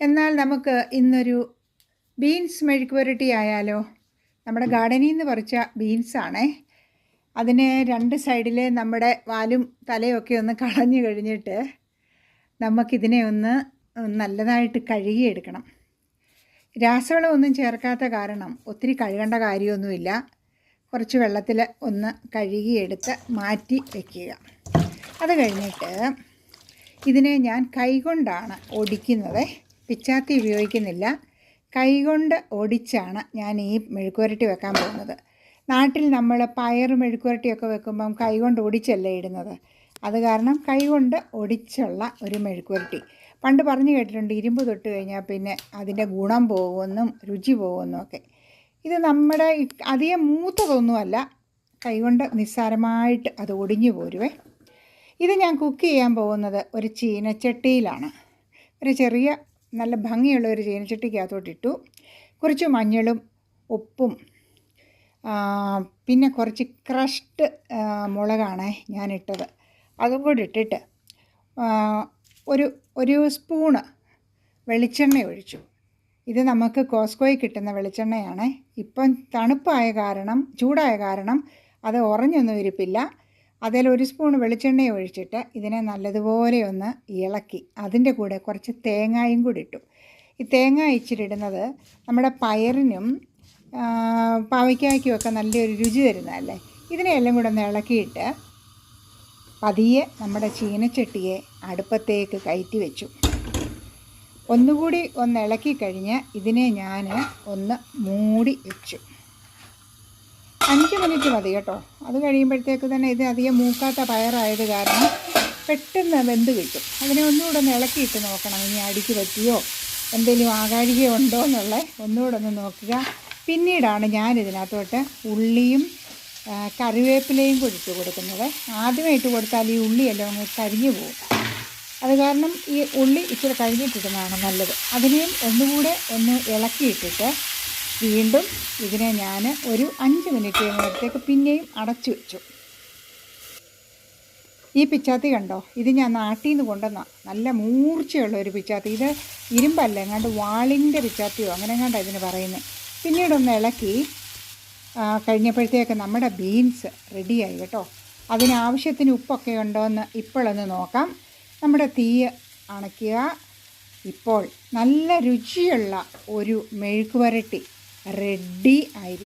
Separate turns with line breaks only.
എന്നാൽ നമുക്ക് ഇന്നൊരു ബീൻസ് മെഴുക്ക് പുരട്ടി ആയാലോ? നമ്മുടെ ഗാർഡനിൽ നിന്ന് പറിച്ച ബീൻസാണേ. അതിന് രണ്ട് സൈഡിൽ നമ്മുടെ വാലും തലയൊക്കെ ഒന്ന് കളഞ്ഞു കഴിഞ്ഞിട്ട് നമുക്കിതിനെ ഒന്ന് നല്ലതായിട്ട് കഴുകിയെടുക്കണം. രാസവളമൊന്നും ചേർക്കാത്ത കാരണം ഒത്തിരി കഴുകേണ്ട കാര്യമൊന്നുമില്ല. കുറച്ച് വെള്ളത്തിൽ ഒന്ന് കഴുകിയെടുത്ത് മാറ്റി വയ്ക്കുക. അത് കഴിഞ്ഞിട്ട് ഇതിനെ ഞാൻ കൈകൊണ്ടാണ് ഒടിക്കുന്നത്. പിച്ചാത്തി ഉപയോഗിക്കുന്നില്ല. കൈകൊണ്ട് ഒടിച്ചാണ് ഞാൻ ഈ മെഴുക്കുവരട്ടി വെക്കാൻ പോകുന്നത്. നാട്ടിൽ നമ്മൾ പയർ മെഴുക്കുവരട്ടിയൊക്കെ വെക്കുമ്പം കൈകൊണ്ട് ഒടിച്ചല്ലേ ഇടുന്നത്. അത് കാരണം കൈകൊണ്ട് ഒടിച്ചുള്ള ഒരു മെഴുക്കുവരട്ടി. പണ്ട് പറഞ്ഞു കേട്ടിട്ടുണ്ട്, ഇരുമ്പ് തൊട്ട് കഴിഞ്ഞാൽ പിന്നെ അതിൻ്റെ ഗുണം പോകുമെന്നും രുചി പോകുമെന്നും ഒക്കെ. ഇത് നമ്മുടെ അധികം മൂത്തതൊന്നുമല്ല, കൈകൊണ്ട് നിസ്സാരമായിട്ട് അത് ഒടിഞ്ഞു പോരുവേ. ഇത് ഞാൻ കുക്ക് ചെയ്യാൻ പോകുന്നത് ഒരു ചീനച്ചട്ടിയിലാണ്. ഒരു ചെറിയ നല്ല ഭംഗിയുള്ള ഒരു ചീനച്ചട്ടിക്കകത്തോട്ടിട്ടു. കുറച്ച് മഞ്ഞളും ഉപ്പും പിന്നെ കുറച്ച് ക്രഷ്ഡ് മുളകാണ് ഞാനിട്ടത്. അതും കൂടി ഇട്ടിട്ട് ഒരു സ്പൂണ് വെളിച്ചെണ്ണ ഒഴിച്ചു. ഇത് നമുക്ക് കോസ്കോയിൽ കിട്ടുന്ന വെളിച്ചെണ്ണയാണ്. ഇപ്പം ചൂടായ കാരണം അത് ഉറഞ്ഞൊന്നും ഇരിപ്പില്ല. അതിൽ ഒരു സ്പൂൺ വെളിച്ചെണ്ണ ഒഴിച്ചിട്ട് ഇതിനെ നല്ലതുപോലെ ഒന്ന് ഇളക്കി അതിൻ്റെ കൂടെ കുറച്ച് തേങ്ങയും കൂടി ഇട്ടു. ഈ തേങ്ങ ഇച്ചിരി ഇടുന്നത് നമ്മുടെ പയറിനും പാവയ്ക്കായ്ക്കുമൊക്കെ നല്ലൊരു രുചി തരുന്നതല്ലേ. ഇതിനെയെല്ലാം കൂടെ ഒന്ന് ഇളക്കിയിട്ട് പതിയെ നമ്മുടെ ചീനച്ചട്ടിയെ അടുപ്പത്തേക്ക് കയറ്റി വെച്ചു. ഒന്നുകൂടി ഒന്ന് ഇളക്കി കഴിഞ്ഞ് ഇതിനെ ഞാൻ ഒന്ന് മൂടി വെച്ചു. 5 മിനിറ്റ് മതി കേട്ടോ. അത് കഴിയുമ്പോഴത്തേക്ക് തന്നെ ഇത് അധികം മൂക്കാത്ത പയറായത് കാരണം പെട്ടെന്ന് വെന്ത് കിട്ടും. അതിനെ ഒന്നുകൂടെ ഒന്ന് ഇളക്കിയിട്ട് നോക്കണം, ഇനി അടിക്ക് പറ്റിയോ എന്തെങ്കിലും ആകാഴികയോ ഉണ്ടോ എന്നുള്ള ഒന്നുകൂടെ ഒന്ന് നോക്കുക. പിന്നീടാണ് ഞാനിതിനകത്തോട്ട് ഉള്ളിയും കറിവേപ്പിലയും കൂടി ഇട്ട് കൊടുക്കുന്നത്. ആദ്യമേ ഇട്ട് കൊടുത്താൽ ഈ ഉള്ളിയെല്ലാം ഒന്ന് കരിഞ്ഞു പോകും. അത് കാരണം ഈ ഉള്ളി ഇച്ചിരി കഴിഞ്ഞിട്ടിടുന്നതാണ് നല്ലത്. അതിനെയും ഒന്നുകൂടെ ഒന്ന് ഇളക്കിയിട്ടിട്ട് വീണ്ടും ഇതിനെ ഞാൻ ഒരു 5 മിനിറ്റ് നേരത്തേക്ക് പിന്നെയും അടച്ചു വെച്ചു. ഈ പിച്ചാത്തി കണ്ടോ, ഇത് ഞാൻ നാട്ടിൽ നിന്ന് കൊണ്ടുവന്ന നല്ല മൂർച്ചയുള്ള ഒരു പിച്ചാത്തി. ഇത് ഇരുമ്പല്ല, എങ്ങാണ്ട് വാളിൻ്റെ പിച്ചാത്തിയോ അങ്ങനെ എങ്ങാണ്ട് ഇതിന് പറയുന്നത്. പിന്നീടൊന്ന് ഇളക്കി കഴിഞ്ഞപ്പോഴത്തേക്ക് നമ്മുടെ ബീൻസ് റെഡിയായി കേട്ടോ. അതിനാവശ്യത്തിന് ഉപ്പൊക്കെ ഉണ്ടോ എന്ന് ഇപ്പോഴൊന്ന് നോക്കാം. നമ്മുടെ തീ അണയ്ക്കുക. ഇപ്പോൾ നല്ല രുചിയുള്ള ഒരു മെഴുക്ക് പുരട്ടി റെഡി ആയിരിക്കും.